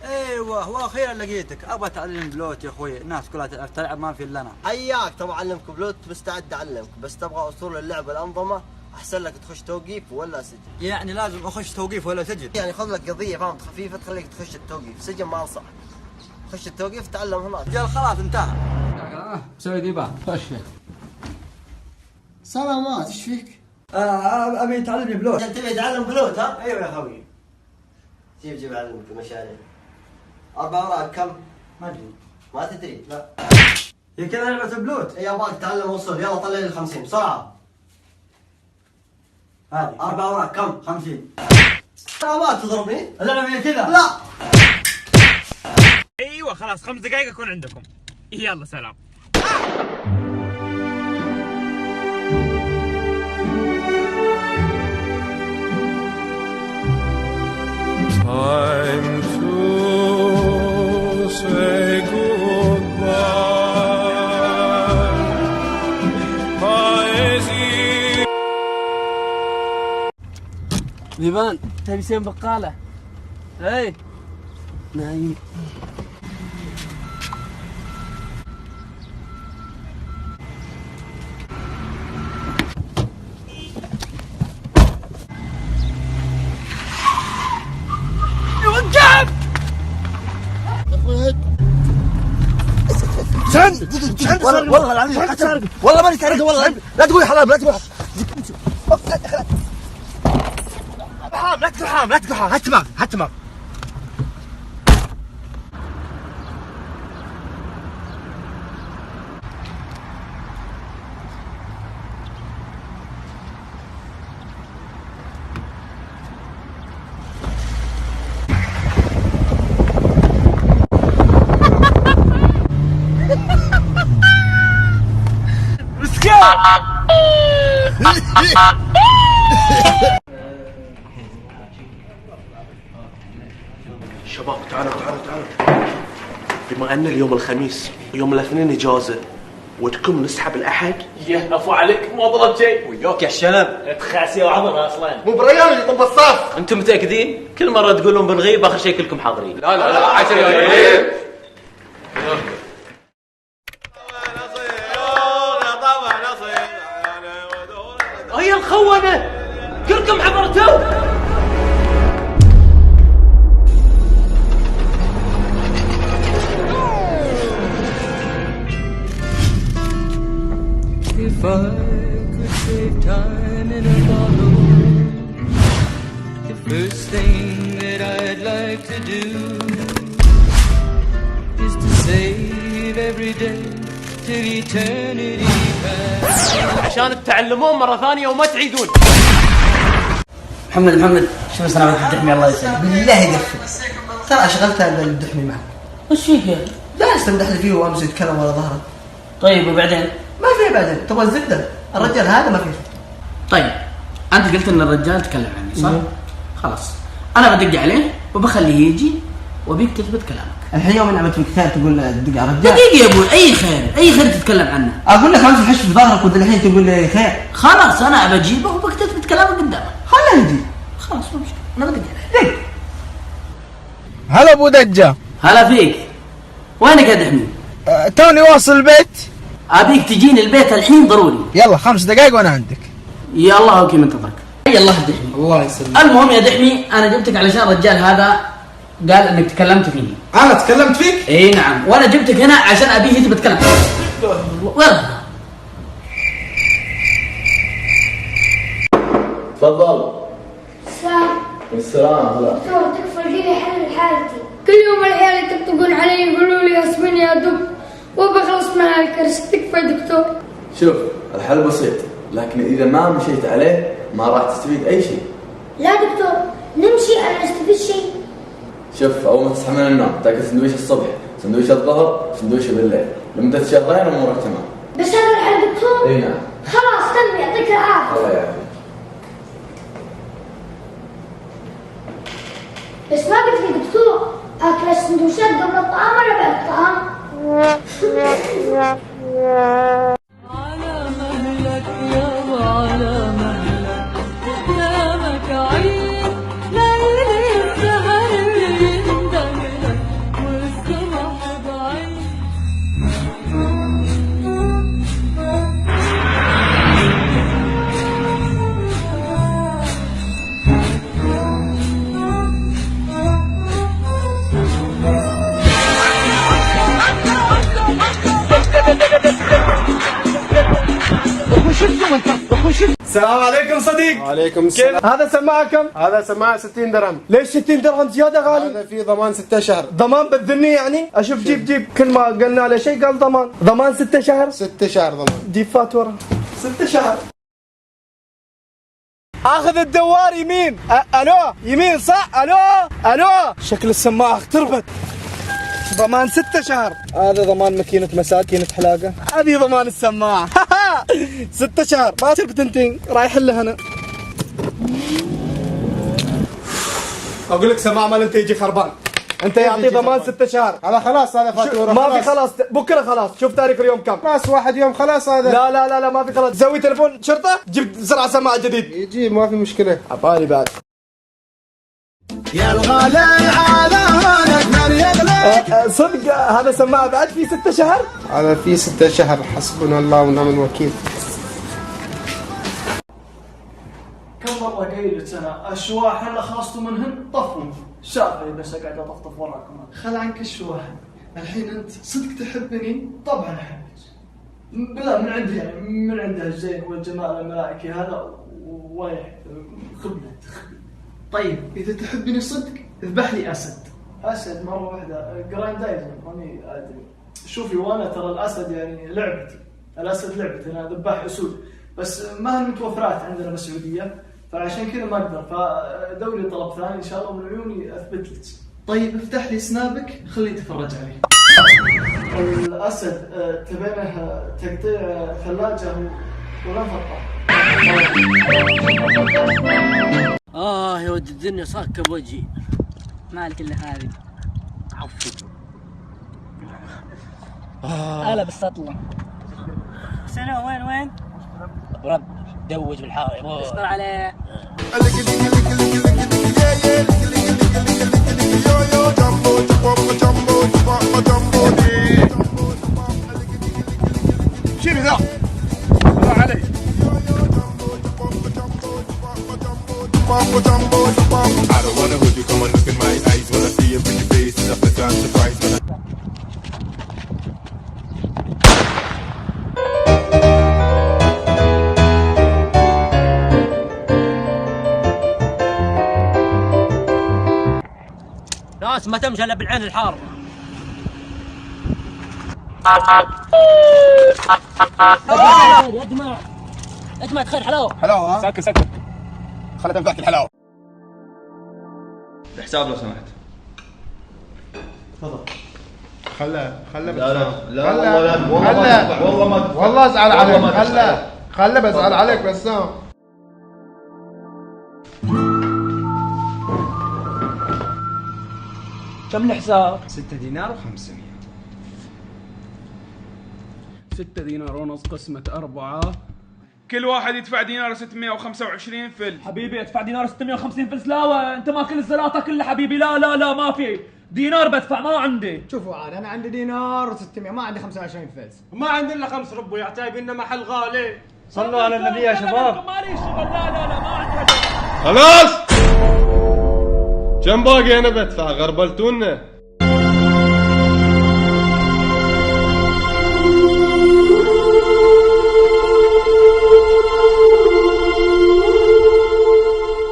ايوه واخيرا لقيتك. ابغى اتعلم بلوت يا اخوي، الناس كلها تعرف تلعب ما في الا انا. حياك، تبغى اعلمك بلوت، مستعد اعلمك، بس تبغى اصول اللعب والانظمه احسن لك تخش توقيف ولا سجن. يعني لازم اخش توقيف ولا سجن؟ يعني خذ لك قضيه فهمت خفيفه تخليك تخش التوقيف، سجن ما انصح. خش التوقيف تعلم هناك. رجال خلاص انتهى. مسوي ديبا خش. سلامات، ايش فيك؟ ابي تعلمني بلوت. انت تبي تتعلم بلوت ها؟ ايوه يا خوي. جيب اعلمك المشاريع. 4 اوراق كم؟ ما ادري. ما تدري؟ لا. هي كذا لعبة بلوت. اي ابغاك تتعلم وصول، يلا طلع لي 50 بسرعه. هذه 4 اوراق كم؟ 50. ما تضربني؟ اللعبة هي كذا. لا. ايوه خلاص 5 دقائق اكون عندكم. يلا سلام. Time to say goodbye. Poesie. ذيبان تبي سين بقالة؟ اي نايم. والله العظيم والله ماني سارق والله. لا تقول حرام، لا تقول حرام، لا تقول حرام، لا تقول حرام. هات معك، هات معك. شباب تعالوا. بما ان اليوم الخميس ويوم الاثنين اجازه ودكم نسحب الاحد. عفو عليك مو ضرب شيء. وياك يا الشنب. تخاسي وعظمه اصلا. مو بريان اللي طب الصف. انتم متاكدين؟ كل مره تقولون بنغيب اخر شيء كلكم حاضرين. لا 10 يوم. هي الخونه كلكم عبرتوا. If I could save time in a bottle, the first thing that I'd like to do is to save every day till eternity passes. عشان تتعلمون مره ثانيه وما تعيدون. محمد شو صنعت الدحمي الله يسلمك؟ بالله يقفل. ترى شغلتها الدحمي معك. وش فيك يا اخي؟ جالس تمدح لي فيه وامس يتكلم ورا ظهره. طيب وبعدين؟ ما في بعدين، تبغى الزبده؟ الرجال هذا ما فيه. طيب انت قلت ان الرجال تكلم عني صح؟ خلاص انا بدق عليه وبخليه يجي وبيك تثبت كلامك. الحين يوم نعمت فيك خير تقول دق على الرجال؟ دقيقة يا ابوي، اي خير تتكلم عنه. اقول لك امس حش في ظهرك وانت الحين تقول لي خير. خلاص انا بجيبه وبك تثبت كلامك قدامك. خله يجي. خلاص ما مشكلة، انا بدق عليه. هلا ابو دجة. هلا فيك. وينك يا دحمي؟ توني واصل البيت. ابيك تجيني البيت الحين ضروري. يلا 5 دقائق وانا عندك. يلا اوكي منتظرك. يلا دحمي. الله يسلمك. المهم يا دحمي انا جبتك علشان الرجال هذا قال انك تكلمت فيني. انا تكلمت فيك؟ اي نعم، وانا جبتك هنا عشان ابيه يثبت كلامك. وين؟ تفضل. السلام. هلا. دكتور تكفى لي حل حالتي. كل يوم العيال يطقطقون علي يقولوا لي ياسمين يا دب وبخلص من هالكرش. تكفى دكتور. شوف الحل بسيط، لكن اذا ما مشيت عليه ما راح تستفيد اي شيء. لا دكتور نمشي انا استفيد شيء. شوف اول ما تصحى من النوم تاكل سندويش الصبح، سندويش الظهر، سندويش بالليل، لمده 2 شهر امورك تمام. بس هذا الحل دكتور؟ اي نعم. خلاص تم، يعطيك العافيه. الله يعافيك. بس ما قلت لي دكتور اكل السندويشات قبل الطعام ولا بعد الطعام؟ على مهلك يابا على مهلك، قدامك عيد ليل السهر يندم لك السلام عليكم صديق. وعليكم السلام. هذا سماعة كم؟ هذا سماعة 60 درهم. ليش 60 درهم زيادة غالي؟ هذا في ضمان 6 شهر. ضمان بتذني يعني؟ اشوف جيب كل ما قلنا له شيء قال ضمان 6 شهر. 6 شهر ضمان. جيب فاتورة 6 شهر. اخذ الدوار يمين. الو يمين صح؟ الو شكل السماعة اختربت. ضمان 6 شهر. هذا ضمان ماكينة مساكينة حلاقة. هذه ضمان السماعة. 6 شهر. ما تصير بتنتين رايح له هنا. اقول لك سماعة مال انت يجي خربان. انت يعطي ضمان 6 شهر. هذا خلاص هذا فاتورة. ما في خلاص بكره خلاص. شوف تاريخ اليوم كم؟ خلاص 1 يوم خلاص هذا. لا ما في خلاص. تسوي تليفون شرطة جيب بسرعة سماعة جديد. يجي ما في مشكلة. عطاني بعد. يا الغالي على هونك من يغلى. صدق هذا سماعة بعد في 6 شهر؟ هذا في 6 شهر. حسبنا الله ونعم الوكيل. كم مرة قايلت انا الشواحن اللي خلصتوا منهن طفوا شافي بس اقعد اطفطف وراكم. خل عنك الشواحن. الحين انت صدق تحبني؟ طبعا احبك. بلا من عندي يعني من عنده الزين والجمال الملائكي هذا ويح خبلت. طيب اذا تحبني صدق اذبح لي اسد مرة واحدة جراندايزر ماني ادري. شوفي وانا ترى الاسد يعني لعبتي. الاسد لعبتي انا ذباح اسود بس ما هي متوفرات عندنا بالسعودية فعشان كذا ما اقدر فدوري طلب ثاني ان شاء الله من عيوني اثبت لك. طيب افتح لي سنابك خليني اتفرج عليه. الاسد تبينه تقطيع ثلاجة ولا مفطر. يا ود الدنيا صاكة بوجهي. مالك الا هذه. عفو. هلا بالسطلة. سنة وين؟ رب دوج بالحار يا ابوي. اصبر عليه. شيل ذا. الله عليك. I don't wanna hold you, come on, look in my eyes. When I see your pretty face, it's up the time surprise. ناس ما تمشي الا بالعين الحار. يا جماعة خير حلاوة. حلاوة. سكر خلينا نفتح الحلاوة. الحساب لو سمحت. خله لا والله ما والله ازعل عليك. خله بزعل عليك بس. كم الحساب؟ 6 دينار و500. 6 دينار ونص قسمة 4. كل واحد يدفع دينار 625 فل. حبيبي ادفع دينار 650 فلس. لا انت ماكل الزلاطه كلها حبيبي. لا ما في دينار بدفع ما عندي. شوفوا عاد انا عندي دينار و600 ما عندي 25 فلس. ما عندي الا 5 ربع يا عتايبنا محل غالي. صلوا على النبي يا شباب. مالي شغل. لا ما عندي. خلاص. كم باقي انا بدفع؟ غربلتونا.